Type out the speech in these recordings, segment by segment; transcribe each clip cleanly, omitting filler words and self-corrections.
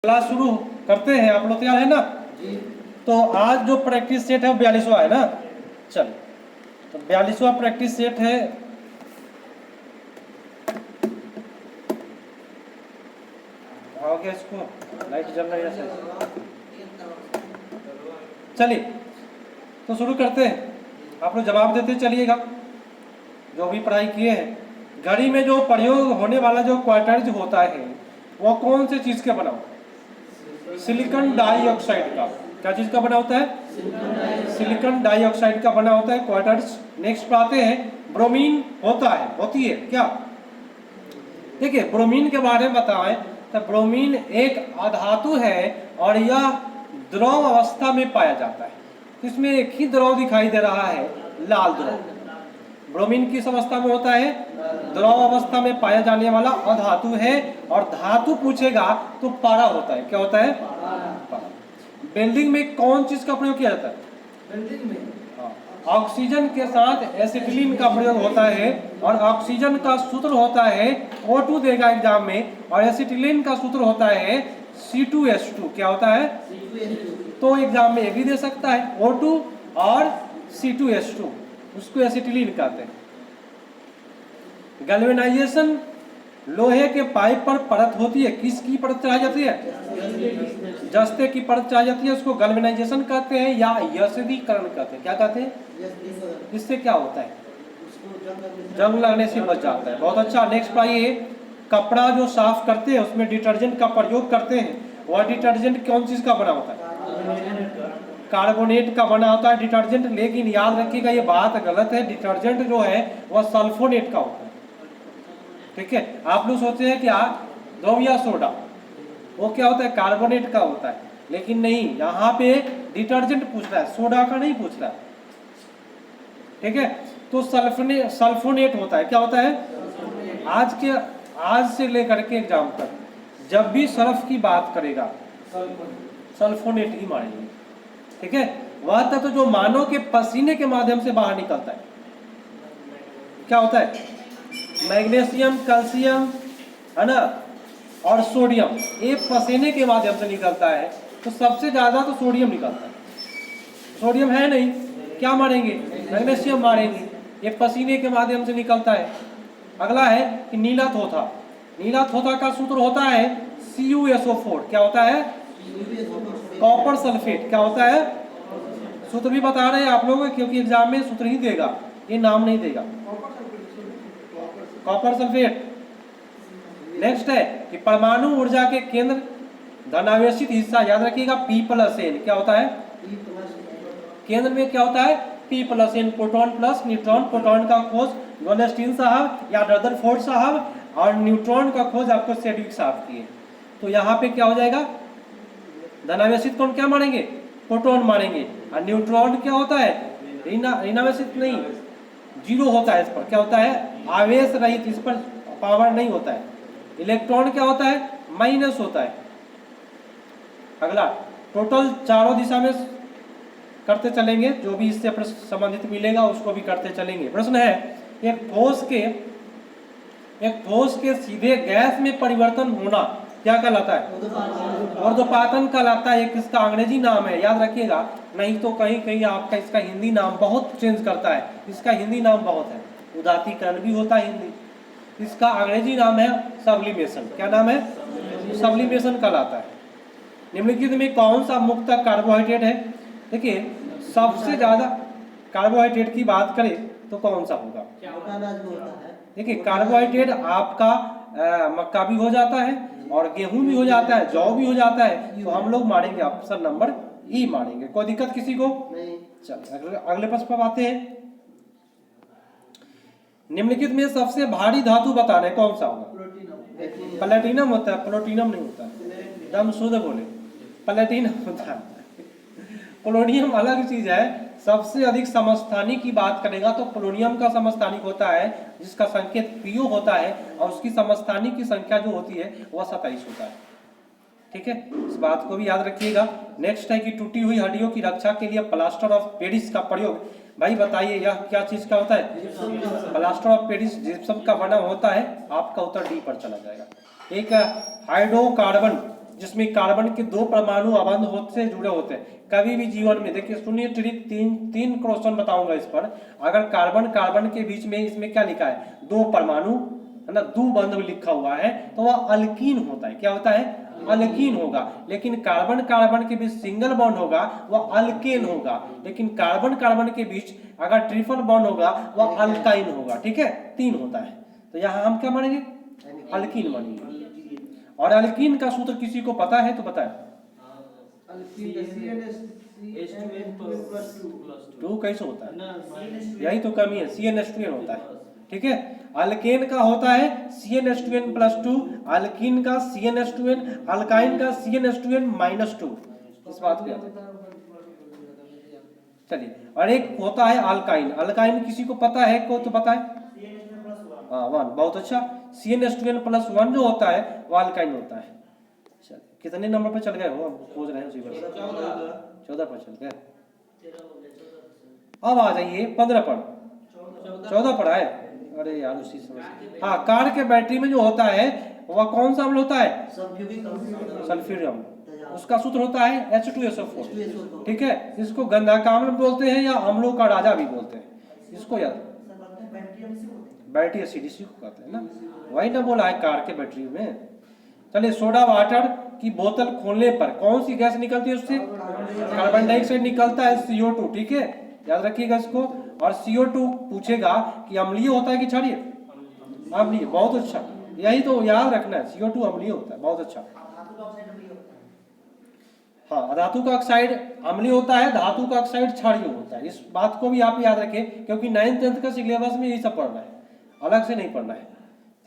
Class शुरू करते हैं। आप लोग तैयार है ना जी। तो आज जो प्रैक्टिस सेट है वो 42वां है ना। चल तो 42वां प्रैक्टिस सेट है। आओ क्या इसको लाइट जल रही है। चलिए तो शुरू करते हैं। आप लोग जवाब देते चलिएगा जो भी पढ़ाई किए हैं। घड़ी में जो प्रयोग होने वाला जो क्वार्टर्ज होता है वो कौन से चीज का बना होता है? सिलिकॉन डाइऑक्साइड का। क्या चीज का बना होता है? सिलिकॉन डाइऑक्साइड का बना होता है क्वार्टर्ज। नेक्स्ट पर आते हैं। ब्रोमीन होता है, होती है क्या? देखिए ब्रोमीन के बारे में बताएं तो ब्रोमीन एक अधातु है और यह द्रव अवस्था में पाया जाता है। इसमें एक ही द्रव दिखाई दे रहा है, लाल द्रव। ब्रोमीन किस अवस्था में होता है? द्रव अवस्था में पाया जाने वाला अधातु है। और धातु पूछेगा तो पारा होता है। क्या होता है? पारा। वेल्डिंग में कौन चीज का प्रयोग किया जाता है? वेल्डिंग में ऑक्सीजन के साथ एसिटिलीन का प्रयोग होता है। और ऑक्सीजन का सूत्र होता है O2 देगा एग्जाम में, और एसिटिलीन का सूत्र होता है C2H2। क्या होता है? तो एग्जाम में ये भी दे सकता है O2 और C2H2, उसको एसिटिलीन कहते हैं। गैल्वेनाइजेशन लोहे के पाइप पर परत होती है, किसकी परत चढ़ाई जाती है? जस्ते की परत चढ़ाई जाती है, उसको गैल्वेनाइजेशन कहते हैं या यस्दीकरण कहते हैं। क्या कहते हैं? इससे क्या होता है? जंग लगने से बच जाता है। बहुत अच्छा। नेक्स्ट पाइए। कपड़ा जो साफ करते हैं उसमें डिटर्जेंट का प्रयोग करते हैं, वह डिटर्जेंट कौन चीज का बना होता है? कार्बोनेट का बना होता है डिटर्जेंट। लेकिन याद रखिएगा ये बात गलत है, डिटर्जेंट जो है वह सल्फोनेट का होता है। ठीक है, आप लोग सोचते हैं क्या द्रव या सोडा, वो क्या होता है? कार्बोनेट का होता है। लेकिन नहीं, यहाँ पे डिटर्जेंट पूछ रहा है, सोडा का नहीं पूछ रहा है। ठीक है, तो सल्फोनेट होता है। क्या होता है? आज से लेकर के एग्जाम तक जब भी सर्फ की बात करेगा सल्फोनेट ही मानेंगे। ठीक है, वह तत्व जो मानव के पसीने के माध्यम से बाहर निकलता है, क्या होता है? मैग्नीशियम, कैल्शियम, है ना, और सोडियम, ये पसीने के माध्यम से निकलता है। तो सबसे ज्यादा तो सोडियम निकलता है। सोडियम है नहीं, क्या मारेंगे? मैग्नीशियम मारेंगे। ये पसीने के माध्यम से निकलता है। अगला है कि नीला थोथा। नीला थोथा का सूत्र होता है CuSO4। क्या होता है? Copper sulphate. क्या होता है? सूत्र भी बता रहे हैं आप लोगों को, क्योंकि एग्जाम में सूत्र ही देगा, ये नाम नहीं देगा। Copper sulphate. नेक्स्ट है कि परमाणु ऊर्जा के केंद्र धनावेशित हिस्सा, याद रखिएगा P+N। क्या होता है? केंद्र में क्या होता है? P+N, proton plus neutron. Proton का खोज गोल्डस्टीन साहब या रदरफोर्ड साहब, और न्यूट्रॉन का खोज आपको सेडविक साहब किए। तो यहाँ पे क्या हो जाएगा? धनावेशित कौन क्या मानेंगे? प्रोटॉन मानेंगे। और न्यूट्रॉन क्या होता है? ऋणावेशित नहीं, जीरो होता है। इस पर क्या होता है? आवेश रहित, इस पर पावर नहीं होता है। इलेक्ट्रॉन क्या होता है? माइनस होता है। अगला टोटल चारों दिशा में करते चलेंगे, जो भी इससे संबंधित मिलेगा उसको भी करते चलेंगे। प्रश्न है, एक ठोस के सीधे गैस में परिवर्तन होना क्या कहलाता है? ऊर्ध्वपातन कहलाता है। एक इसका अंग्रेजी नाम है, याद रखिएगा, नहीं तो कहीं कहीं आपका इसका हिंदी नाम बहुत चेंज करता है। इसका हिंदी नाम बहुत है, उदात्तीकरण भी होता है हिंदी। इसका अंग्रेजी नाम है सब्लिमेशन। क्या नाम है? सब्लिमेशन कहलाता है। निम्नलिखित में कौन सा मुक्त कार्बोहाइड्रेट है? देखिए सबसे ज्यादा कार्बोहाइड्रेट की बात करें तो कौन सा होगा? देखिए कार्बोहाइड्रेट आपका मक्का भी हो जाता है, और गेहूं भी हो जाता है, जौ भी हो जाता है। तो हम लोग मारेंगे ऑप्शन नंबर ई मारेंगे। कोई दिक्कत किसी को? नहीं। चल अगले प्रश्न पर आते हैं। निम्नलिखित में सबसे भारी धातु बताना है, कौन सा होगा? प्लेटिनम होता है। प्लूटोनियम नहीं होता है, एकदम शुद्ध बोले, प्लेटिनम होता है। पोलोनियम अलग चीज है। सबसे अधिक समस्थानिक की बात करेगा तो पोलोनियम का समस्थानिक होता है, जिसका संकेत PO होता है, और उसकी समस्थानिक की संख्या जो होती है वह 27 होता है। ठीक है, इस बात को भी याद रखिएगा। नेक्स्ट है कि टूटी हुई हड्डियों की रक्षा के लिए प्लास्टर ऑफ पेरिस का प्रयोग। भाई बताइए यह क्या चीज का होता है? प्लास्टर ऑफ पेरिस जिप्सम का बना होता है। आपका उत्तर डी पर चला जाएगा। एक हाइड्रोकार्बन जिसमें कार्बन के 2 परमाणु अबंध होते से जुड़े होते हैं। कभी भी जीवन में देखिए सुनिए ट्रिक, तीन क्वेश्चन बताऊंगा इस पर। अगर कार्बन कार्बन के बीच में इसमें क्या लिखा है 2 परमाणु है ना, द्विबंध लिखा हुआ है तो वह अल्कीन होता है। क्या होता है? अल्कीन होगा। लेकिन कार्बन कार्बन के बीच सिंगल बॉन्ड होगा वह अल्केन होगा। लेकिन कार्बन कार्बन के बीच अगर ट्रिपल बॉन्ड होगा वह अल्काइन होगा। ठीक है, 3 होता है। तो यहाँ हम क्या मानेंगे? अल्कीन मानेंगे। और अल्कीन का सूत्र किसी को पता है तो बताए। टू कैसे होता है? यही तो कमी है, CnH2n होता है। ठीक है, अल्केन का होता है CnH2n+2, अल्कीन का CnH2n, अल्काइन का CnH2n-2। इस बात को चलिए। और एक होता है अल्काइन, अल्काइन किसी को पता है को तो बताए। हाँ 1, बहुत अच्छा। CnH2n+1 जो होता है वो अल्काइन होता है। चलिए, कितने नंबर पर चल गए हो? अब खोज रहे हैं उसी पर। 14 पर चल गए। अब आ जाइए 15 पर। 14 पर आए। अरे यार उसी समय। हाँ, कार के बैटरी में जो होता है वह कौन सा अम्ल होता है? सल्फ्यूरिक अम्ल। उसका सूत्र होता है H2SO4। ठीक है, इसको गंधक अम्ल बोलते हैं या अम्लों का राजा भी बोलते हैं। इसको याद, बैटरी एसिड इसी को कहते हैं ना, वही ना बोला है कार के बैटरी में। चलिए, सोडा वाटर की बोतल खोलने पर कौन सी गैस निकलती है उससे? कार्बन डाइऑक्साइड निकलता है, CO2। ठीक है, याद रखिएगा इसको। और CO2 पूछेगा कि अम्लीय होता है कि क्षारीय? अम्लीय। बहुत अच्छा, यही तो याद रखना है, CO2 अम्लीय होता है। बहुत अच्छा। हाँ, धातु का ऑक्साइड अम्लीय होता है, धातु का ऑक्साइड क्षारीय होता है। इस बात को भी आप याद रखें क्योंकि 9th 10th का सिलेबस में यही सब पढ़ना है, अलग से नहीं पढ़ना है।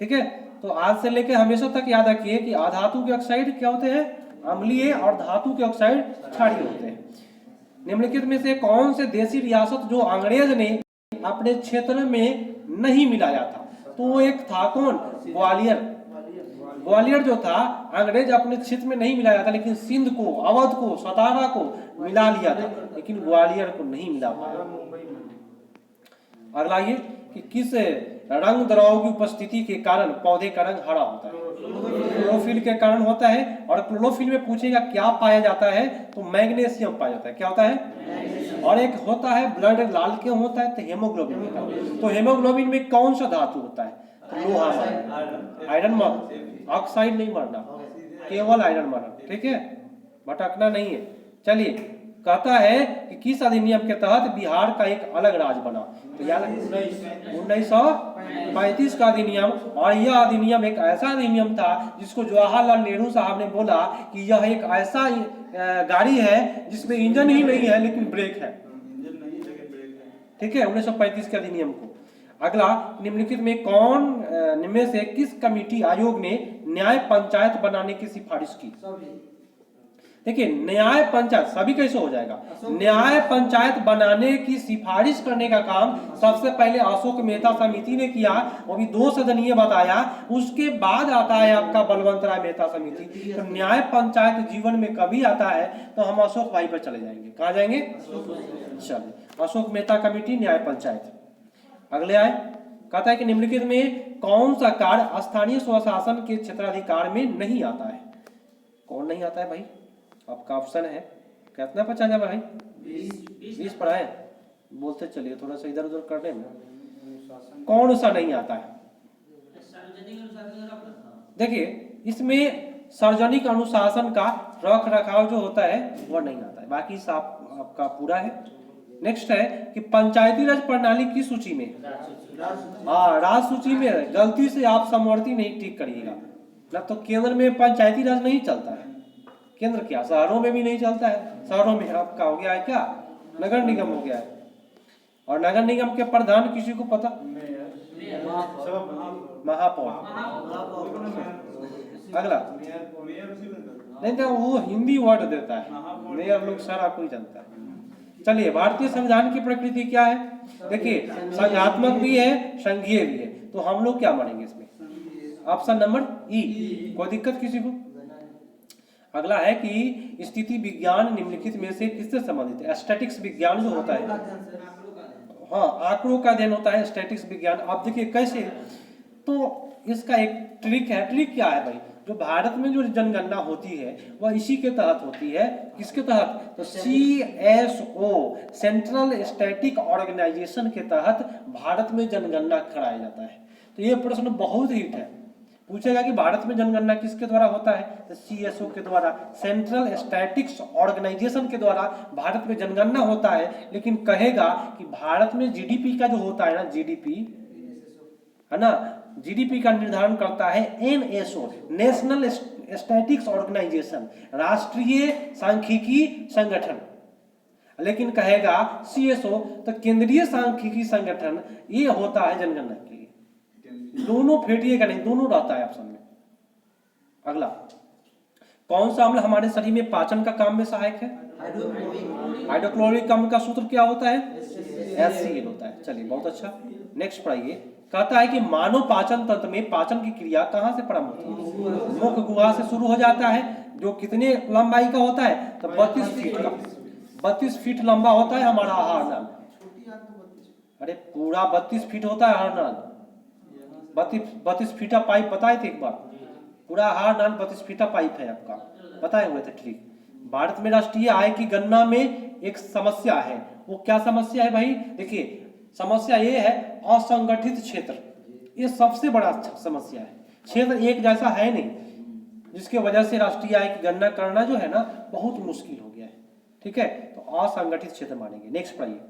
ठीक है, तो आज से लेकर हमेशा तक याद रखिए कि अधातु के ऑक्साइड क्या होते हैं? अम्लीय, और धातु के ऑक्साइड क्षारीय होते हैं। निम्नलिखित में से कौन से देशी रियासत जो अंग्रेज ने अपने क्षेत्र में नहीं मिलाया था? तो वो एक था कौन? ग्वालियर। ग्वालियर जो था अंग्रेज अपने क्षेत्र में नहीं मिलाया था, लेकिन सिंध को, अवध को, सतारा को मिला लिया था, लेकिन ग्वालियर को नहीं मिला पाया। अगला ये कि किस रंग द्रव की उपस्थिति के कारण पौधे का रंग हरा होता है? क्लोरोफिल के कारण होता है। और क्लोरोफिल में पूछेगा क्या पाया जाता है तो मैग्नीशियम पाया जाता है। क्या होता है? और एक होता है ब्लड लाल क्यों होता है तो हेमोग्लोबिन होता है। तो हेमोग्लोबिन में कौन सा धातु होता है? तो लोहा मारना, आयरन मारना, ऑक्साइड नहीं मारना, केवल आयरन मारना। ठीक है, भटकना नहीं है। चलिए, कहता है कि किस अधिनियम के तहत बिहार का एक अलग राज्य बना? तो याद 1935 का अधिनियम। और यह अधिनियम एक ऐसा अधिनियम था जिसको जवाहरलाल नेहरू साहब ने बोला कि यह एक ऐसा गाड़ी है जिसमें इंजन ही नहीं है लेकिन ब्रेक है। ठीक है, 1935 के अधिनियम को। अगला, निम्नलिखित में कौन में से किस कमेटी आयोग ने न्याय पंचायत बनाने की सिफारिश की? देखिए, न्याय पंचायत सभी कैसे हो जाएगा? न्याय पंचायत बनाने की सिफारिश करने का काम सबसे पहले अशोक मेहता समिति ने किया, वो भी 2 सदनीय बताया। उसके बाद आता है आपका बलवंत राय मेहता समिति। तो न्याय पंचायत जीवन में कभी आता है तो हम अशोक भाई पर चले जाएंगे। कहाँ जाएंगे? चलिए, अशोक मेहता कमेटी, न्याय पंचायत। अगले आए, कहता है कि निम्नलिखित में कौन सा कार्य स्थानीय स्वशासन के क्षेत्राधिकार में नहीं आता है? कौन नहीं आता है भाई? आपका ऑप्शन है, कितना पर चल भाई? 20 पर आए। बोलते चलिए, थोड़ा सा इधर उधर करने में कौन सा नहीं आता है? देखिए, इसमें सार्वजनिक अनुशासन का रख रखाव जो होता है वह नहीं आता है, बाकी सब आपका पूरा है। नेक्स्ट है कि पंचायती राज प्रणाली की सूची में, हाँ राज सूची में गलती से आप समवर्ती नहीं टिक करिएगा ना, तो केंद्र में पंचायती राज नहीं चलता है। केंद्र क्या, शहरों में भी नहीं चलता है। शहरों में आपका हो गया है क्या? नगर निगम हो गया है। और नगर निगम के प्रधान किसी को पता? महापौर। अगला नहीं तो वो हिंदी वर्ड देता है, मेयर लोग सारा कोई जानता है। चलिए, भारतीय संविधान की प्रकृति क्या है? देखिए, संघात्मक भी है, संघीय भी है। तो हम लोग क्या मानेंगे इसमें? ऑप्शन नंबर ई। कोई दिक्कत किसी को? अगला है कि स्थिति विज्ञान निम्नलिखित में से किससे संबंधित है? स्टैटिक्स विज्ञान जो होता है, हाँ आंकड़ों का अध्ययन होता है स्टैटिक्स विज्ञान। आप देखिए कैसे, तो इसका एक ट्रिक है। ट्रिक क्या है भाई? जो भारत में जो जनगणना होती है वह इसी के तहत होती है। किसके तहत? तो CSO सेंट्रल स्टैटिक ऑर्गेनाइजेशन के तहत भारत में जनगणना कराया जाता है। तो ये प्रश्न बहुत हिट है, पूछेगा कि भारत में जनगणना किसके द्वारा होता है? तो CSO के द्वारा, सेंट्रल स्टैटिक्स ऑर्गेनाइजेशन के द्वारा भारत में जनगणना होता है। लेकिन कहेगा कि भारत में GDP का जो होता है ना, GDP है ना, GDP का निर्धारण करता है NSO नेशनल स्टैटिक्स ऑर्गेनाइजेशन, राष्ट्रीय सांख्यिकी संगठन। लेकिन कहेगा CSO तो केंद्रीय सांख्यिकी संगठन, ये होता है जनगणना के लिए। दोनों फेटिएगा नहीं, दोनों रहता है ऑप्शन में। अगला, कौन सा अम्ल हमारे शरीर में पाचन का काम में सहायक है? हाइड्रोक्लोरिक अम्ल का सूत्र क्या होता है? HCl होता है। चलिए बहुत अच्छा, नेक्स्ट पढ़ाइए। कहता है कि मानव पाचन तंत्र में पाचन की क्रिया कहां से प्रारंभ होती है? मुख गुहा से शुरू हो जाता है, जो कितने लंबाई का होता है? तो 32 फीट का, 32 फीट लंबा होता है हमारा आहार नाल। अरे पूरा 32 फीट होता है आहार नाल, 32 फीटा पाइप बताए थे एक बार, पूरा आहार नाल 32 फीटा पाइप है आपका, बताए हुए थे। ठीक, भारत में राष्ट्रीय आय की गणना में एक समस्या है, वो क्या समस्या है भाई? देखिए समस्या ये है असंगठित क्षेत्र, ये सबसे बड़ा समस्या है। क्षेत्र एक जैसा है नहीं, जिसके वजह से राष्ट्रीय आय की गणना करना जो है ना बहुत मुश्किल हो गया है। ठीक है, तो असंगठित क्षेत्र मानेंगे। नेक्स्ट पढ़िए।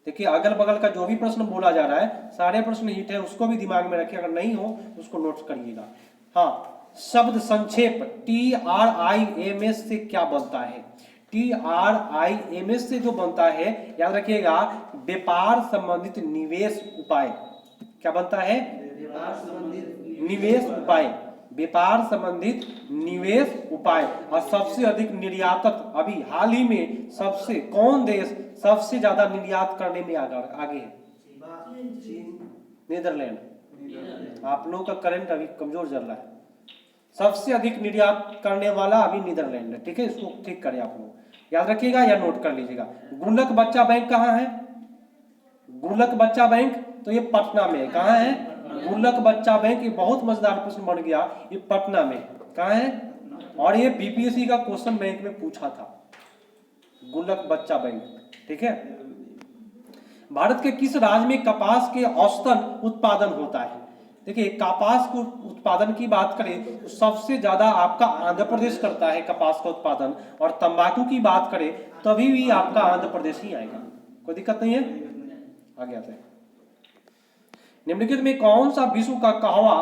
देखिए अगल बगल का जो भी प्रश्न बोला जा रहा है, सारे प्रश्न हिट है, उसको भी दिमाग में रखिए, अगर नहीं हो तो उसको नोट करिएगा। हाँ, शब्द संक्षेप TRIMS से क्या बनता है? TRIMS से जो बनता है, याद रखिएगा, व्यापार संबंधित निवेश उपाय। क्या बनता है? निवेश उपाय, व्यापार संबंधित निवेश उपाय। और सबसे अधिक निर्यातक अभी हाल ही में सबसे कौन देश सबसे ज्यादा निर्यात करने में आगे है? नीदरलैंड। आप लोगों का करंट अभी कमजोर चल रहा है, सबसे अधिक निर्यात करने वाला अभी नीदरलैंड है। ठीक है, इसको ठीक करें आप लोग, याद रखिएगा या नोट कर लीजिएगा। गुल्लक बच्चा बैंक कहाँ है? गुल्लक बच्चा बैंक तो ये पटना में है। कहाँ है गुल्लक बच्चा बैंक? ये बहुत मजेदार प्रश्न बन गया, ये पटना में कहाँ है? और ये BPSC का क्वेश्चन बैंक में पूछा था, गुल्लक बच्चा बैंक। ठीक है, भारत के किस राज्य में कपास के औसतन उत्पादन होता है? देखिए कपास को उत्पादन की बात करें तो सबसे ज्यादा आपका आंध्र प्रदेश करता है कपास का उत्पादन, और तंबाकू की बात करें तभी भी आपका आंध्र प्रदेश ही आएगा, कोई दिक्कत नहीं है। आगे आते हैं। निम्नलिखित में कौन सा विश्व का कहवा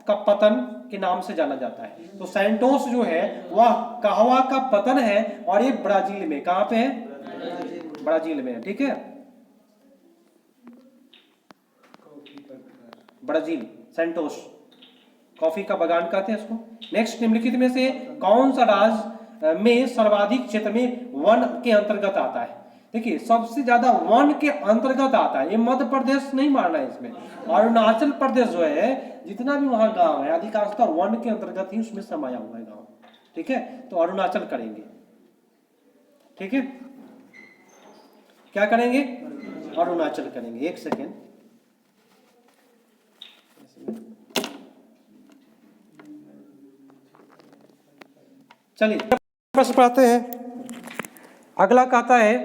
का पतन के नाम से जाना जाता है? तो सैंटोस जो है वह कहवा का पतन है, और ये ब्राजील में, कहां पे है? ब्राजील में। ठीक है, ब्राजील, सैंटोस, कॉफी का बगान कहते हैं इसको। नेक्स्ट, निम्नलिखित में से कौन सा राज्य में सर्वाधिक क्षेत्र में वन के अंतर्गत आता है? देखिए सबसे ज्यादा वन के अंतर्गत आता है, ये मध्य प्रदेश नहीं मारना है इसमें, अरुणाचल प्रदेश जो है जितना भी वहां गांव है अधिकांशतः वन के अंतर्गत ही उसमें समाया हुआ है गांव। ठीक है, तो अरुणाचल करेंगे। ठीक है, क्या करेंगे? अरुणाचल करेंगे। एक सेकेंड, चलिए प्रश्न पढ़ते हैं। अगला कहता है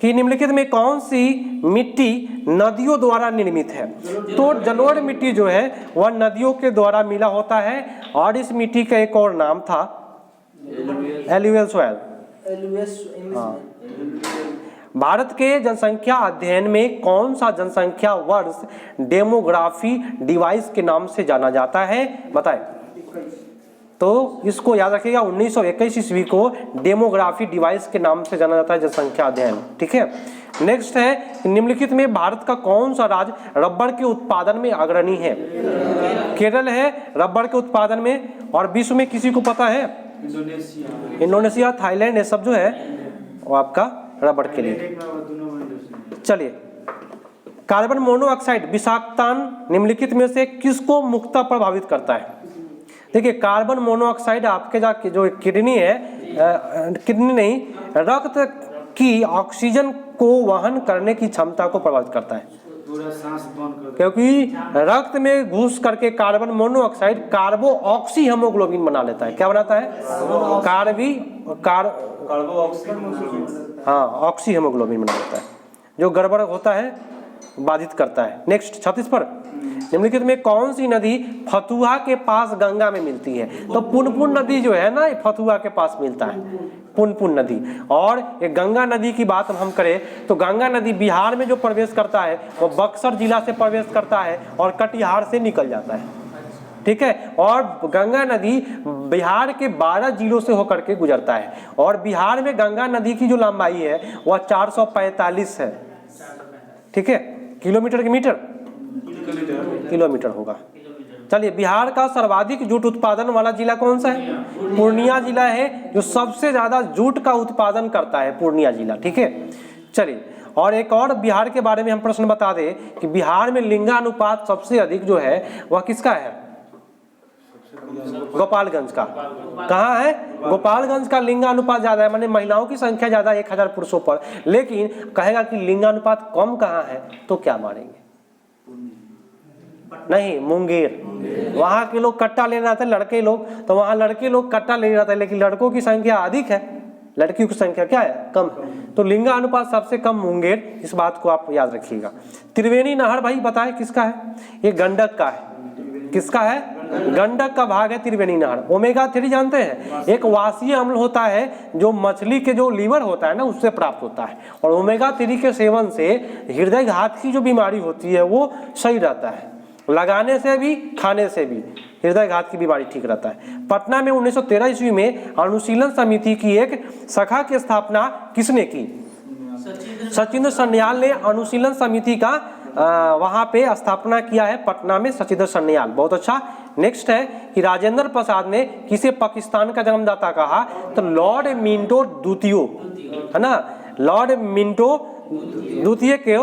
कि निम्नलिखित में कौन सी मिट्टी नदियों द्वारा निर्मित है? तो जलोढ़ मिट्टी जो है वह नदियों के द्वारा मिला होता है, और इस मिट्टी का एक और नाम था एलुवियल सॉइल। भारत के जनसंख्या अध्ययन में कौन सा जनसंख्या वर्ष डेमोग्राफी डिवाइस के नाम से जाना जाता है? बताएं। तो इसको याद रखिएगा, 1921 ईस्वी को डेमोग्राफी डिवाइस के नाम से जाना जाता है जनसंख्या अध्ययन। ठीक है, नेक्स्ट है निम्नलिखित में भारत का कौन सा राज्य रबड़ के उत्पादन में अग्रणी है? केरल है रबड़ के उत्पादन में, और विश्व में किसी को पता है? इंडोनेशिया, थाईलैंड, ये सब जो है वो आपका रबड़ के लिए। चलिए, कार्बन मोनोऑक्साइड विषाक्तान निम्नलिखित में से किसको मुख्यतः प्रभावित करता है? देखिए कार्बन मोनोऑक्साइड आपके जो किडनी है, किडनी नहीं, रक्त की ऑक्सीजन को वहन करने की क्षमता को प्रभावित करता है। पूरा सांस बंद कर देता क्योंकि रक्त में घुस करके कार्बन मोनोऑक्साइड कार्बो ऑक्सी हेमोग्लोबिन बना लेता है। क्या बनाता है? हाँ, ऑक्सी हेमोग्लोबिन बना लेता है, जो गड़बड़ होता है बाधित करता है। नेक्स्ट 36 पर, निम्नलिखित में कौन सी नदी फतुहा के पास गंगा में मिलती है? तो पुनपुन नदी जो है ना, ये फतुहा के पास मिलता है, पुनपुन नदी। और ये गंगा नदी की बात हम करें तो गंगा नदी बिहार में जो प्रवेश करता है वो बक्सर जिला से प्रवेश करता है और कटिहार से निकल जाता है, ठीक है। और गंगा नदी बिहार के 12 जिलों से होकर के गुजरता है और बिहार में गंगा नदी की जो लंबाई है वह 445 है, ठीक है। किलोमीटर की मीटर? किलोमीटर होगा। चलिए, बिहार का सर्वाधिक जूट उत्पादन वाला जिला कौन सा है? पूर्णिया जिला है, जो सबसे ज्यादा जूट का उत्पादन करता है, पूर्णिया जिला, ठीक है। चलिए, और एक और बिहार के बारे में हम प्रश्न बता दें कि बिहार में लिंगानुपात सबसे अधिक जो है वह किसका है? गोपालगंज का। कहाँ है? गोपालगंज का लिंगानुपात ज्यादा है, माने महिलाओं की संख्या ज्यादा 1000 पुरुषों पर। लेकिन कहेगा कि लिंगानुपात कम कहाँ है, तो क्या मारेंगे? नहीं, मुंगेर। वहां के लोग कट्टा ले रहे थे, लड़के लोग, तो वहां लड़के लोग कट्टा ले रहे थे, लेकिन लड़कों की संख्या अधिक है, लड़कियों की संख्या क्या है? कम है। तो लिंगानुपात सबसे कम मुंगेर, इस बात को आप याद रखिएगा। त्रिवेणी नहर भाई बताएं किसका है? ये गंडक का है। किसका है? गंडक का भाग है त्रिवेणी नहर। ओमेगा 3 जानते हैं? एक वाषीय अम्ल होता है जो मछली के जो लीवर होता है ना, उससे प्राप्त होता है। और ओमेगा 3 के सेवन से हृदय घात की जो बीमारी होती है वो सही रहता है, लगाने से भी खाने से भी हृदय घात की बीमारी ठीक रहता है। पटना में 1913 ईस्वी में अनुशीलन समिति की एक शाखा की स्थापना किसने की? सचिंद्र सन्याल ने अनुशीलन समिति का वहां पे स्थापना किया है, पटना में, सचिंद्र सन्याल। बहुत अच्छा। नेक्स्ट है कि राजेंद्र प्रसाद ने किसे पाकिस्तान का जन्मदाता कहा? तो लॉर्ड मिंटो द्वितीय, है ना, लॉर्ड मिंटो द्वितीय के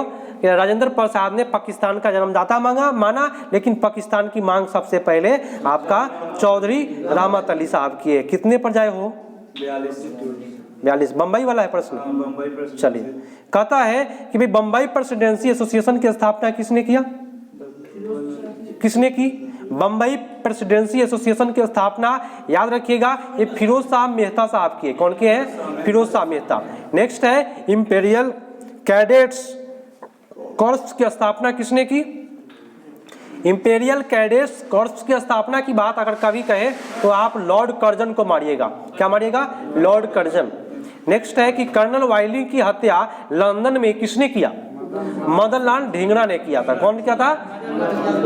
राजेंद्र प्रसाद ने पाकिस्तान का जन्मदाता माना, लेकिन पाकिस्तान की मांग सबसे पहले आपका चौधरी रहमत अली साहब की है। कितने पर जाए हो? 42। बम्बई वाला है प्रश्न। चलिए, कहता है कि भाई बम्बई प्रेसिडेंसी एसोसिएशन की स्थापना किसने किया? किसने की? बम्बई प्रेसिडेंसी एसोसिएशन की स्थापना याद रखिएगा, ये फिरोज शाह मेहता साहब की है। कौन के हैं? फिरोज शाह मेहता। नेक्स्ट है इंपीरियल कैडेट्स कॉर्प्स की स्थापना किसने की? इंपीरियल कैडेट्स कॉर्प्स की स्थापना की बात अगर कभी कहे तो आप लॉर्ड कर्जन को मारिएगा। क्या मारिएगा? Lord Curzon. नेक्स्ट है कि कर्नल वाइली की हत्या लंदन में किसने किया? मदन लाल ढींगरा ने किया था। कौन किया था?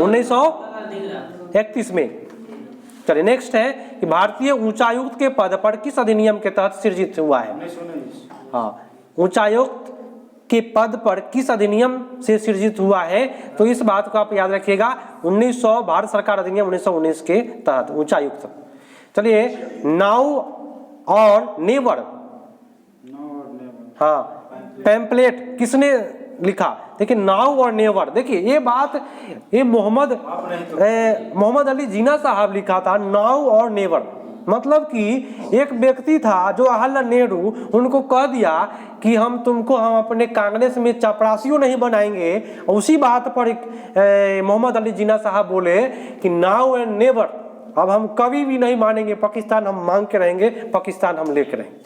1931 में। चलिए, नेक्स्ट है कि भारतीय उच्चायुक्त के पद पर किस अधिनियम के तहत सृजित हुआ है? हाँ, उच्चायुक्त के पद पर किस अधिनियम से सृजित हुआ है? तो इस बात को आप याद रखिएगा, 1900 भारत सरकार अधिनियम 1919 के तहत उच्चायुक्त। चलिए, नाउ और नेवर, हाँ, पैम्पलेट किसने लिखा? देखिए, नाउ और नेवर, देखिए ये बात ये मोहम्मद अली जिन्ना साहब लिखा था, नाउ और नेवर। मतलब कि एक व्यक्ति था जो जवाहरलाल नेहरू, उनको कह दिया कि हम अपने कांग्रेस में चपरासियों नहीं बनाएंगे। उसी बात पर मोहम्मद अली जिन्ना साहब बोले कि नाउ एंड नेवर, अब हम कभी भी नहीं मानेंगे पाकिस्तान, हम मांग के रहेंगे पाकिस्तान, हम लेके रहेंगे।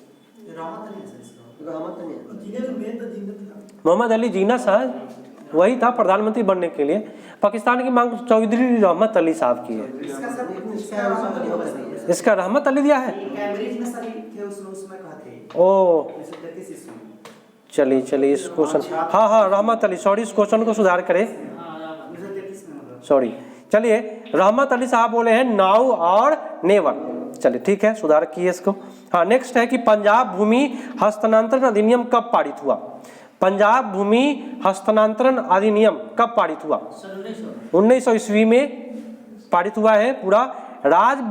मोहम्मद अली जिन्ना साहब वही था प्रधानमंत्री बनने के लिए। पाकिस्तान की मांग चौधरी रहमत अली साहब की है। इसका रहमत अली दिया है। ओ, चलिए इस क्वेश्चन, हाँ रहमत अली, सॉरी, इस क्वेश्चन को सुधार करें, सॉरी। चलिए, रहमत अली साहब बोले हैं नाउ और नेवर। चलिए, ठीक है, सुधार किए इसको। हाँ, नेक्स्ट है कि पंजाब भूमि हस्तांतरण अधिनियम कब पारित हुआ? पंजाब भूमि हस्तांतरण अधिनियम कब पारित हुआ? 1900 ईस्वी में पारित हुआ है पूरा। राज्य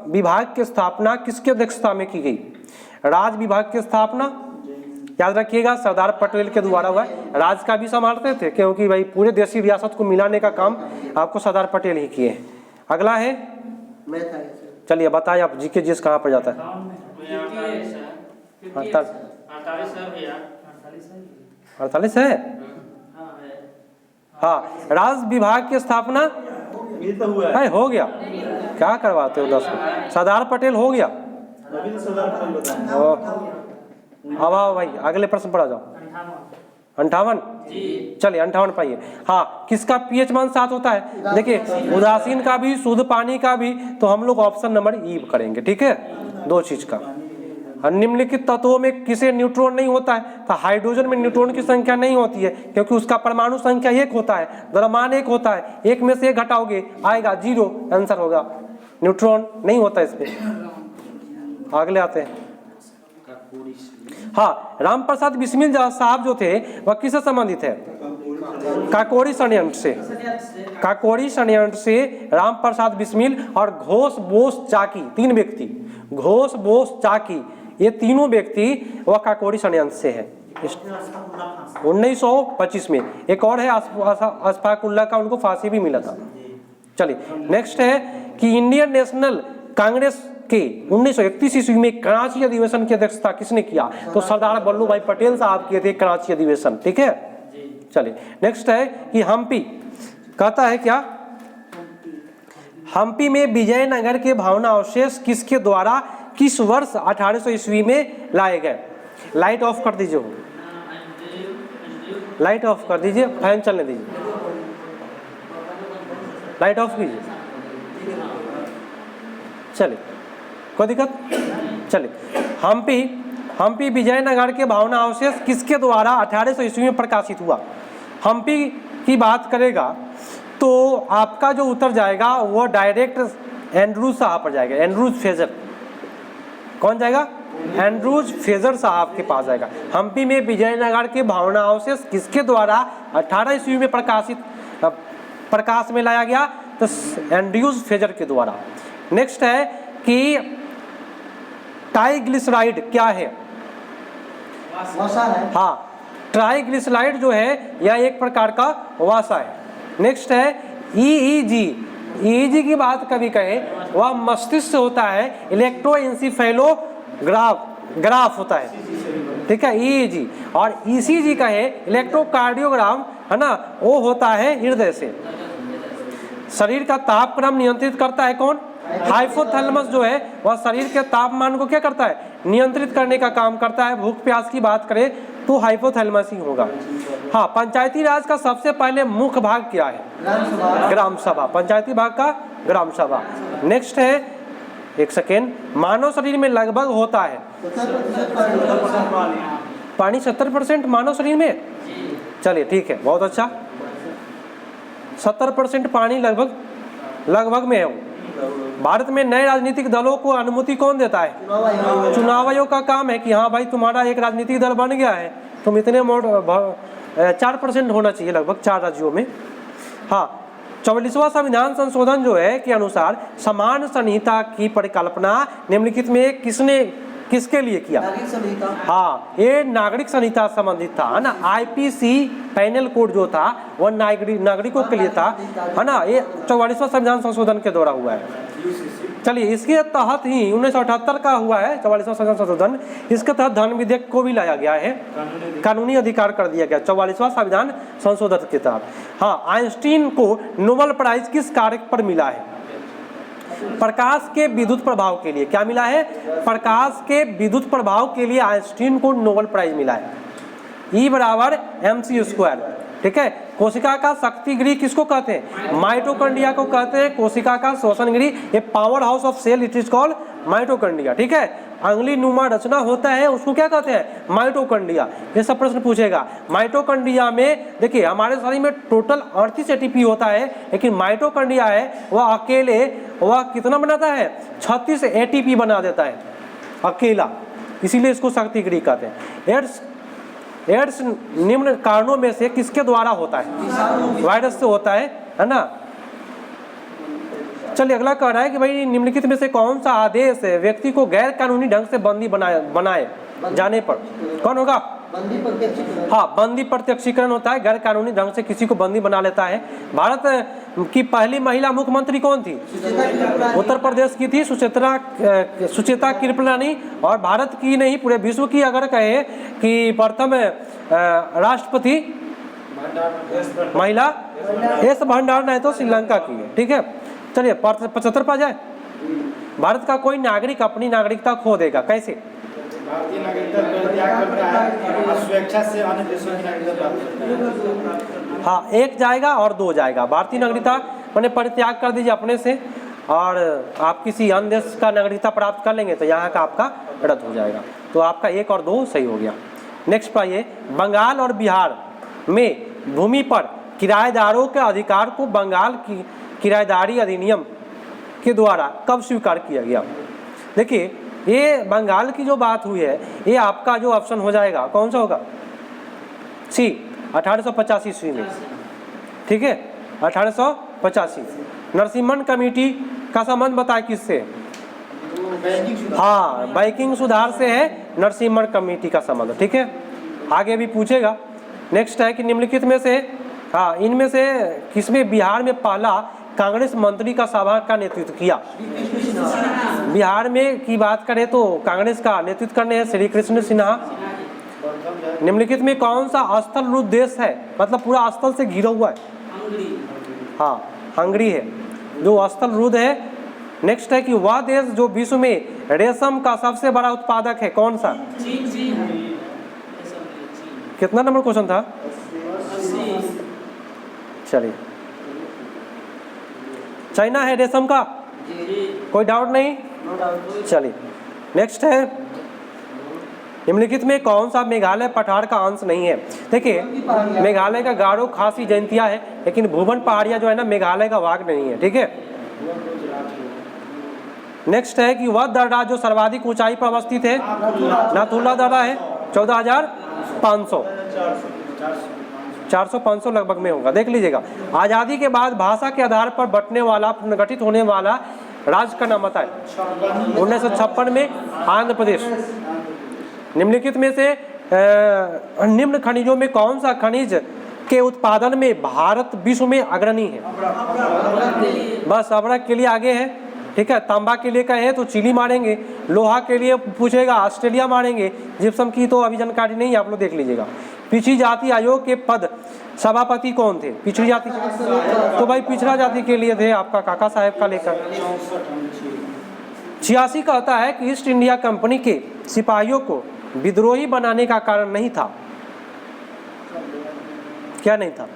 विभाग की स्थापना किसके अध्यक्षता में की गई? राज्य विभाग की स्थापना याद रखिएगा सरदार पटेल के द्वारा हुआ है। राज्य का भी संभालते थे, क्योंकि भाई पूरे देशी रियासत को मिलाने का काम आपको सरदार पटेल ही किए। अगला है, चलिए बताइए आप, जीके जिस कहाँ पर जाता है? 48 है। हाँ, राज विभाग की स्थापना ये तो हुआ है। हो गया। क्या करवाते हो 10 में? सरदार पटेल हो गया। अभी तो सरदार पटेल बताएं। अब आओ भाई, अगले प्रश्न पर आ जाओ। 58। चलिए 58 पाइए। हाँ, किसका पीएच मान 7 होता है? देखिए, उदासीन का भी, शुद्ध पानी का भी, तो हम लोग ऑप्शन नंबर ई करेंगे, ठीक है, 2 चीज का। निम्नलिखित तत्वों में किसे न्यूट्रॉन नहीं होता है? तो हाइड्रोजन में न्यूट्रॉन की संख्या नहीं होती है, क्योंकि उसका परमाणु संख्या 1 होता है, द्रव्यमान 1 होता है। 1 में से 1 घटाओगे आएगा 0, आंसर होगा। न्यूट्रॉन नहीं होता इसमें। अगले आते हैं। हाँ, राम प्रसाद बिस्मिल साहब जो थे वह किससे संबंधित है? काकोरी षड्यंत्र से। काकोरी षड्यंत्र से राम प्रसाद बिस्मिल और घोष बोस चाकी, 3 व्यक्ति, घोष बोस चाकी, ये तीनों व्यक्ति वह काकोरी षड्यंत्र से है 1925 में। एक और है अशफाकुल्लाह का, उनको फांसी भी मिला था। चलिए नेक्स्ट है कि इंडियन नेशनल कांग्रेस के 1931 ईस्वी में कराची अधिवेशन की अध्यक्षता किसने किया? तो सरदार वल्लभ भाई पटेल साहब किए थे कराची अधिवेशन, ठीक है। चलिए नेक्स्ट है कि हम्पी कहता है क्या? हम्पी में विजयनगर के भावना अवशेष किसके द्वारा किस वर्ष 1800 ईस्वी में लाए गए? लाइट ऑफ कर दीजिए, लाइट ऑफ कर दीजिए, फैन चलने दीजिए, लाइट ऑफ कीजिए। चलिए, कोई दिक्कत? चलिए, हम्पी विजयनगर के भावना अवशेष किसके द्वारा 1800 ईस्वी में प्रकाशित हुआ? हम्पी की बात करेगा तो आपका जो उत्तर जाएगा वो डायरेक्ट एंड्रूज साहब पर जाएगा। एंड्रूज फेजर, कौन जाएगा? एंड्रूज फेजर साहब के पास जाएगा। हम्पी में विजयनगर के भावना अवशेष किसके द्वारा 18 ईस्वी में प्रकाश में लाया गया? तो एंड्रूज फेजर के द्वारा। नेक्स्ट है कि ट्राइग्लिसराइड क्या है? हाँ, ट्राइग्लिसराइड जो है यह एक प्रकार का वसा है। नेक्स्ट है ईईजी। ईईजी की बात कभी कहे वह मस्तिष्क से होता है, इलेक्ट्रोएन्सेफेलोग्राफ होता है, ठीक है, ईईजी। और ईसीजी कहे इलेक्ट्रोकार्डियोग्राम, है ना, वो होता है हृदय से। शरीर का तापक्रम नियंत्रित करता है कौन? हाइपोथैलेमस जो है वह शरीर के तापमान को क्या करता है? नियंत्रित करने का काम करता है। भूख प्यास की बात करें तो हाइपोथैलेमस ही होगा। हाँ, पंचायती राज का सबसे पहले मुख्य भाग क्या है? ग्राम सभा। पंचायती भाग का ग्राम सभा। नेक्स्ट है, एक सेकेंड, मानव शरीर में लगभग होता है पानी 70% मानव शरीर में। चलिए ठीक है, बहुत अच्छा, 70% पानी लगभग में है। भारत में नए राजनीतिक दलों को अनुमति कौन देता है? चुनाव आयोग का काम है कि हाँ भाई तुम्हारा एक राजनीतिक दल बन गया है, तुम इतने 4% होना चाहिए लगभग 4 राज्यों में। हाँ, 44वां संविधान संशोधन जो है के अनुसार समान संहिता की परिकल्पना निम्नलिखित में किसके लिए किया? हाँ, ये नागरिक संहिता संबंधित था, है ना। आईपीसी पैनल कोड जो था वह नागरिकों के लिए था, है ना। ये 44वां संविधान संशोधन के द्वारा हुआ है। चलिए, इसके तहत ही 1978 का हुआ है 44वां संविधान संशोधन। इसके तहत धन विधेयक को भी लाया गया है, कानूनी अधिकार कर दिया गया 44वां संविधान संशोधन के तहत। हाँ, आइंस्टीन को नोबेल प्राइज किस कार्य पर मिला है? प्रकाश के विद्युत प्रभाव के लिए। क्या मिला है? प्रकाश के विद्युत प्रभाव के लिए आइंस्टीन को नोबेल प्राइज मिला है। E बराबर mc², ठीक है। कोशिका का शक्ति गृह किसको कहते हैं? माइटोकॉन्ड्रिया को कहते हैं कोशिका का श्वसन गृह। ये power house of cell, it is called mitochondria, ठीक है। अंगुली नुमा रचना होता है उसको क्या कहते हैं? माइटोकॉन्ड्रिया। ये सब प्रश्न पूछेगा। माइटोकॉन्ड्रिया में देखिए हमारे शरीर में टोटल 38 एटीपी होता है, लेकिन माइटोकॉन्ड्रिया है वह अकेले वह कितना बनाता है? 36 एटीपी बना देता है अकेला, इसीलिए इसको शक्ति गृह कहते हैं। एड्स निम्न कारणों में से किसके द्वारा होता है? वायरस से होता है ना। चलिए अगला कह रहा है कि भाई निम्नलिखित में से कौन सा आदेश है व्यक्ति को गैर कानूनी ढंग से बंदी बनाए जाने पर कौन होगा? हाँ, बंदी प्रत्यक्षीकरण होता है। गैर कानूनी ढंग से किसी को बंदी बना लेता है। भारत की पहली महिला मुख्यमंत्री कौन थी? उत्तर प्रदेश की थी सुचेता कृपलानी। और भारत की नहीं पूरे विश्व की अगर कहे कि प्रथम राष्ट्रपति महिला एस भंडार नहीं तो श्रीलंका की है, ठीक है। चलिए 75 पर जाए। भारत का कोई नागरिक अपनी नागरिकता खो देगा, कैसे? भारतीय नागरिकता परित्याग करता है और स्वेच्छा से अन्य देशों की नागरिकता प्राप्त करता है। हाँ, एक जाएगा और दो जाएगा। भारतीय नागरिकता मैंने परित्याग कर दीजिए अपने से, और आप किसी अन्य देश का नागरिकता प्राप्त कर लेंगे तो यहाँ का आपका रद्द हो जाएगा। तो आपका 1 और 2 सही हो गया। नेक्स्ट पर आइए, बंगाल और बिहार में भूमि पर किराएदारों के अधिकार को बंगाल की किराएदारी अधिनियम के द्वारा कब स्वीकार किया गया? देखिए, ये बंगाल की जो बात हुई है, ये आपका जो ऑप्शन हो जाएगा कौन सा होगा? सी, 1885 ईस्वी में, ठीक है, 1885। नरसिम्हन कमेटी का संबंध बताए किससे? हाँ, बैंकिंग सुधार से है नरसिम्हन कमेटी का संबंध, ठीक है। आगे भी पूछेगा। नेक्स्ट है कि निम्नलिखित में से, हाँ, इनमें से किसमें बिहार में पहला कांग्रेस मंत्री का सभा का नेतृत्व किया? बिहार में की बात करें तो कांग्रेस का नेतृत्व करने हैं श्री कृष्ण सिन्हा। निम्नलिखित में कौन सा स्थल रूप देश है, मतलब पूरा स्थल से घिरा हुआ है? हाँ, हंगरी है जो स्थल रूप है। नेक्स्ट है कि वह देश जो विश्व में रेशम का सबसे बड़ा उत्पादक है, कौन सा? कितना नंबर क्वेश्चन था? चलिए, चाइना है रेशम का, कोई डाउट नहीं। चलिए, नेक्स्ट है, निम्नलिखित में कौन सा मेघालय पठार का अंश नहीं है? देखिए, मेघालय का गारो खासी जयंतिया है, लेकिन भूमन पहाड़िया जो है ना, मेघालय का भाग नहीं है, ठीक है। नेक्स्ट है कि वह दर्रा जो सर्वाधिक ऊंचाई पर अवस्थित है, नाथुला दर्रा है, 14,500, 400-500 लगभग में होगा, देख लीजिएगा। आज़ादी के बाद भाषा के आधार पर बंटने वाला, पुनर्गठित होने वाला राज्य का नाम बताए? 1956 में आंध्र प्रदेश। निम्नलिखित में से निम्न खनिजों में कौन सा खनिज के उत्पादन में भारत विश्व में अग्रणी है? बस अब्रक के लिए आगे है, ठीक है। तांबा के लिए कहे तो चिली मारेंगे, लोहा के लिए पूछेगा ऑस्ट्रेलिया मारेंगे, जिप्सम की तो अभी जानकारी नहीं है, आप लोग देख लीजिएगा। पिछड़ी जाति आयोग के पद सभापति कौन थे? पिछड़ी जाति, तो भाई पिछड़ा जाति के लिए थे आपका काका साहेब का लेकर। 86 कहता है कि ईस्ट इंडिया कंपनी के सिपाहियों को विद्रोही बनाने का कारण नहीं था, क्या नहीं था?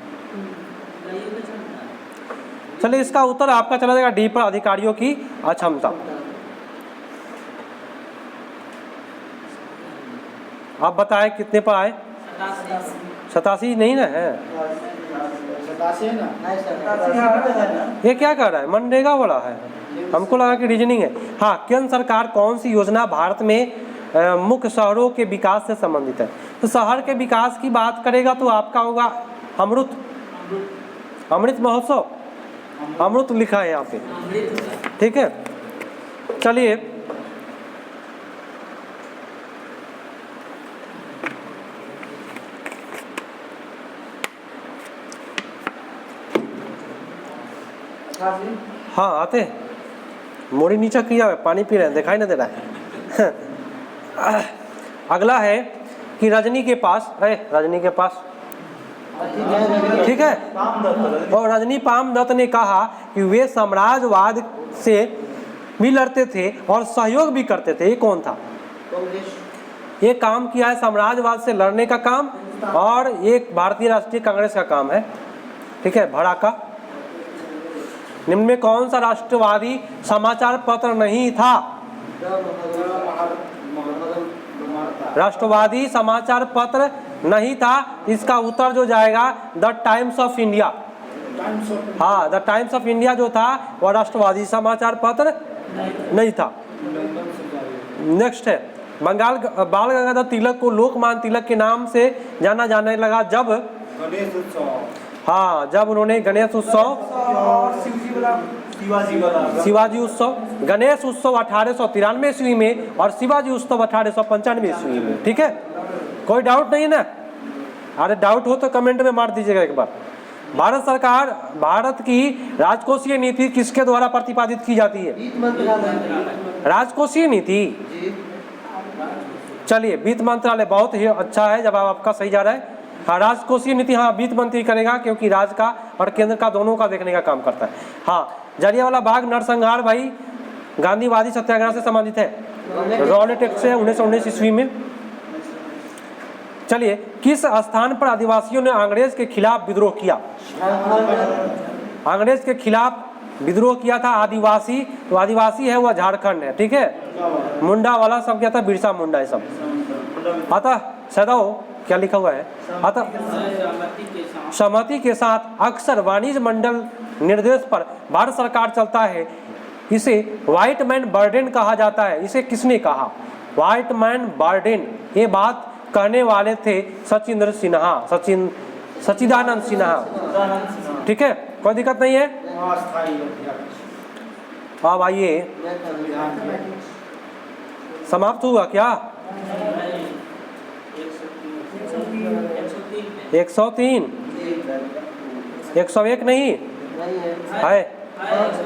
चलिए, इसका उत्तर आपका चला जाएगा डी पर, अधिकारियों की अक्षमता। आप बताएं कितने पर आए? 87 नहीं ना है? ये क्या कर रहा है? मनरेगा वाला है, हमको लगा कि रीजनिंग है। हाँ, केंद्र सरकार कौन सी योजना भारत में मुख्य शहरों के विकास से संबंधित है? तो शहर के विकास की बात करेगा तो आपका होगा अमृत महोत्सव, अमृत लिखा है यहाँ पे, ठीक है। चलिए, हाँ आते, मोड़ी नीचा किया है, पानी पी रहे हैं, दिखाई ना दे रहा है। अगला है कि रजनी के पास, ठीक है, और रजनी पाम दत्त ने कहा कि वे साम्राज्यवाद से भी लड़ते थे और सहयोग भी करते थे। ये कौन था? ये काम किया है साम्राज्यवाद से लड़ने का काम, और एक भारतीय राष्ट्रीय कांग्रेस का काम है, ठीक है, भड़ाका। निम्न में कौन सा राष्ट्रवादी समाचार पत्र नहीं था? राष्ट्रवादी समाचार पत्र नहीं था, इसका उत्तर जो जाएगा द टाइम्स ऑफ इंडिया। हाँ, द टाइम्स ऑफ इंडिया जो था वह राष्ट्रवादी समाचार पत्र नहीं था। नेक्स्ट है, बंगाल बाल गंगाधर तिलक को लोकमान्य तिलक के नाम से जाना जाने लगा जब गणेश उत्सव, हाँ, जब उन्होंने गणेश उत्सव, शिवाजी उत्सव, गणेश उत्सव 1893 ईस्वी में और शिवाजी उत्सव 1895 ईस्वी में, ठीक है। कोई डाउट नहीं है ना? अरे डाउट हो तो कमेंट में मार दीजिएगा एक बार। भारत सरकार, भारत की राजकोषीय नीति किसके द्वारा प्रतिपादित की जाती है? राजकोषीय नीति। चलिए, वित्त मंत्रालय बहुत ही अच्छा है, जब आपका सही जा रहा है। हाँ, राजकोषीय नीति, हाँ वित्त मंत्री करेगा, क्योंकि राज्य का और केंद्र का दोनों का देखने का काम करता है। हाँ, जलियांवाला बाग नरसंहार भाई गांधीवादी सत्याग्रह से संबंधित है, रॉलेट एक्ट से 1919 ईस्वी में। चलिए, किस स्थान पर आदिवासियों ने अंग्रेज के खिलाफ विद्रोह किया? अंग्रेज के खिलाफ विद्रोह किया था आदिवासी, तो आदिवासी है वह झारखंड है, ठीक है। मुंडा वाला सब क्या था, बिरसा मुंडा है सब। अतः सदैव क्या लिखा हुआ है, अतः सहमति के साथ अक्सर वाणिज्य मंडल निर्देश पर भारत सरकार चलता है। इसे व्हाइट मैन बर्डन कहा जाता है। इसे किसने कहा? White man burden. ये बात कहने वाले थे सच्चिदानंद सिन्हा, ठीक है, कोई दिक्कत नहीं है। अब आइए, समाप्त हुआ क्या? 103, 101 नहीं है।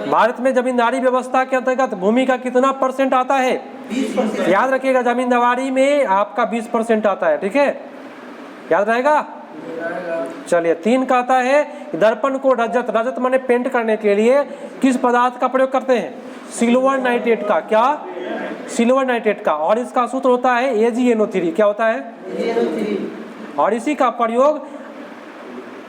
भारत में जमींदारी व्यवस्था के अंतर्गत भूमि का कितना % आता है? 20%। याद रखिएगा, जमींदारी में आपका 20% आता है, ठीक है, याद रहेगा। चलिए, 3 कहता है दर्पण को रजत माने पेंट करने के लिए किस पदार्थ का प्रयोग करते हैं? सिल्वर नाइट्रेट का। क्या? सिल्वर नाइट्रेट का। और इसका सूत्र होता है AgNO3। क्या होता है? और इसी का प्रयोग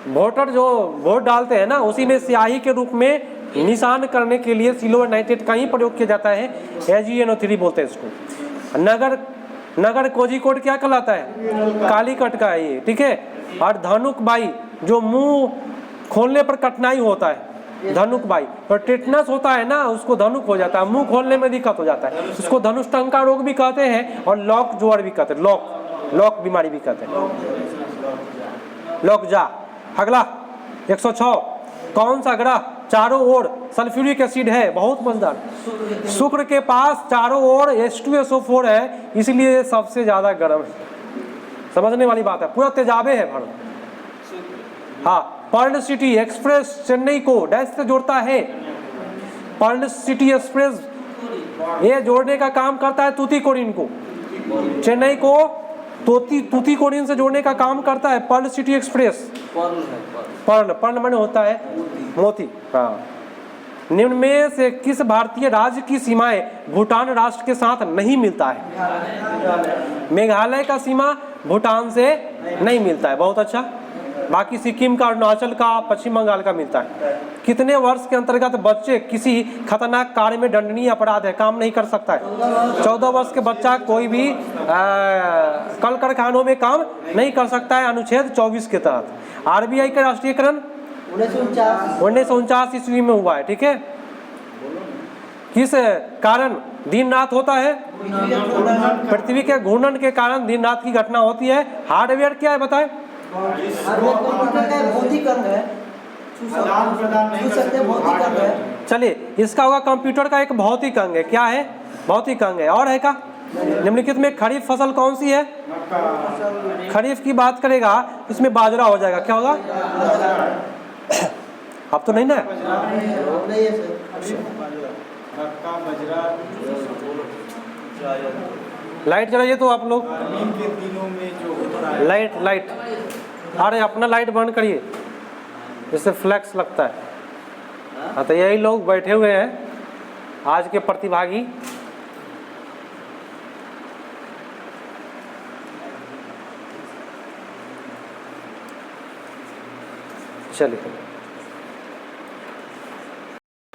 वोटर जो वोट डालते हैं ना, उसी में स्याही के रूप में निशान करने के लिए सिल्वर नाइट्रेट का ही प्रयोग किया जाता है। AgNO3 बोलते हैं इसको। नगर कोझिकोड क्या कहलाता है? कालीकट का है ये, ठीक है। और धनुक बाई, जो मुंह खोलने पर कठिनाई होता है, धनुक बाई। और टेटनस होता है ना, उसको धनुक हो जाता है, मुंह खोलने में दिक्कत हो जाता है, उसको धनुष्टंका रोग भी कहते हैं, और लॉक ज्वर भी कहते हैं, लॉक बीमारी भी कहते हैं, लॉक जा। अगला 106, कौन सा ग्रह चारों ओर सल्फ्यूरिक एसिड है? बहुत मजेदार। शुक्र के पास चारों ओर H2SO4 है, इसलिए सबसे ज्यादा गर्म है। समझने वाली बात है, पूरा तेजाबे है भर। हाँ, पर्ल सिटी एक्सप्रेस चेन्नई को डैश से जोड़ता है। पर्ल सिटी एक्सप्रेस ये जोड़ने का काम करता है तूतीकोरिन को। चेन्नई को तूतीकोरिन से जोड़ने का काम करता है पर्ल सिटी एक्सप्रेस। पर्ल माने होता है मोती। हाँ, निम्न में से किस भारतीय राज्य की सीमाएं भूटान राष्ट्र के साथ नहीं मिलता है? मेघालय का सीमा भूटान से नहीं मिलता है। बहुत अच्छा। बाकी सिक्किम का, अरुणाचल का, पश्चिम बंगाल का मिलता है। कितने वर्ष के अंतर्गत बच्चे किसी खतरनाक कार्य में दंडनीय अपराध है काम नहीं कर सकता है? 14 वर्ष के बच्चा कोई भी कल कारखानों में काम नहीं कर सकता है, अनुच्छेद 24 के तहत। RBI का राष्ट्रीयकरण 1949 ईस्वी में हुआ है, ठीक है। किस कारण दिन रात होता है? पृथ्वी के घूर्णन के कारण दिन रात की घटना होती है। हार्डवेयर क्या है बताएं? चलिए, इसका होगा कंप्यूटर का एक भौतिक अंग है। क्या है? भौतिक अंग है। और है का? निम्नलिखित में खरीफ फसल कौन सी है? खरीफ की बात करेगा, इसमें बाजरा हो जाएगा। क्या होगा? अब तो नहीं ना। लाइट जलाइए तो आप लोग। लाइट अरे अपना लाइट बंद करिए, इससे फ्लैक्स लगता है। हाँ, तो यही लोग बैठे हुए हैं आज के प्रतिभागी। चलिए।